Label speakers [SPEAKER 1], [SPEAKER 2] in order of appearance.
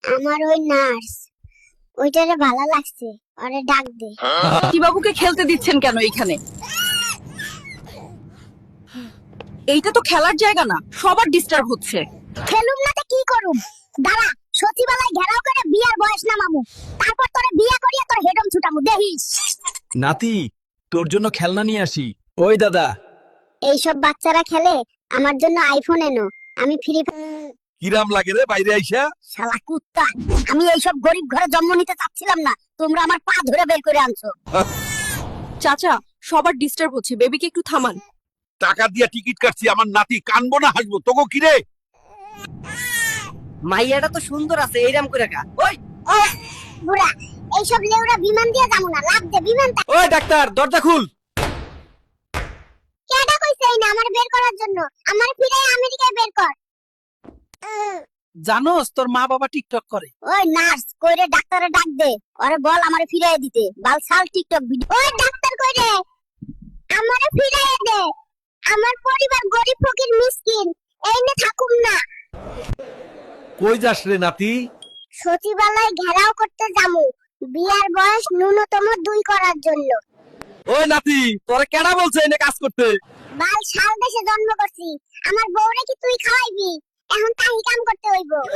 [SPEAKER 1] আমার ওই নার্স ওইটারে ভালো লাগছে, ওরে ডাক দে।
[SPEAKER 2] কি বাবুকে খেলতে দিচ্ছেন কেন এইখানে? এইটা তো খেলার জায়গা না, সবার ডিস্টার্ব হচ্ছে।
[SPEAKER 1] খেলুম না তো কি করুম? দাঁড়া, সচিবালয় ঘেরাও করে বিয়ার বয়স নামামু, তারপর তোরে বিয়া করিয়া তোর হেডম ছুটামু, দেখিস।
[SPEAKER 3] নাতি, তোর জন্য খেলনা নিয়ে আসি। ওই দাদা।
[SPEAKER 1] এইসব বাচ্চারা খেলে, আমার জন্য আইফোন এনো, আমি ফ্রি।
[SPEAKER 3] কিরাম লাগে রে বাইরে আইসা?
[SPEAKER 1] শালা কুত্তা, আমি এইসব গরিব ঘরে জন্ম নিতে চাচ্ছিলাম না, তোমরা আমার পা ধরে বের করে আনছো।
[SPEAKER 2] চাচা, সবার ডিস্টার্ব হচ্ছে, বেবিকে একটু থামান।
[SPEAKER 3] টাকা দিয়া টিকিট কাটছি, আমার নাতি কানবো না হাসবো, তোকে কি রে?
[SPEAKER 2] মাইয়াটা তো সুন্দর আছে, এইরাম করে কা। ওই
[SPEAKER 1] বুড়া, এইসব লেউরা বিমান দিয়ে যাবো না, লাভ দে বিমানটা।
[SPEAKER 3] ওই ডাক্তার, দরজা খুল।
[SPEAKER 1] কেডা কইছে এই না আমার বের করার জন্য? আমার ফিরে আমেরিকায় বের কর।
[SPEAKER 2] জানোস তোর মা বাবা টিকটক করে?
[SPEAKER 1] ওই নার্স কইরে ডাক্তারে ডাক দে, ওরে বল আমারে ফিরাই দিতে, বালসাল টিকটক ভিডিও। ওই ডাক্তার কইরে আমারে ফিরাই দে, আমার পরিবার গরিব ফকির মিসকিন, এইনে থাকুম না।
[SPEAKER 3] কই যাস রে নাতি?
[SPEAKER 1] সচিবালয় ঘেরাও করতে যামু, বিয়ার বয়স ন্যূনতম 2 করার জন্য।
[SPEAKER 3] ওই নাতি, তোরে কেডা বলছে এনে কাজ করতে?
[SPEAKER 1] বাল শাল দেশে জন্ম করছি, আমার বউরে কি তুই খাওয়াইবি? এখন তাই কাম করতে হইব।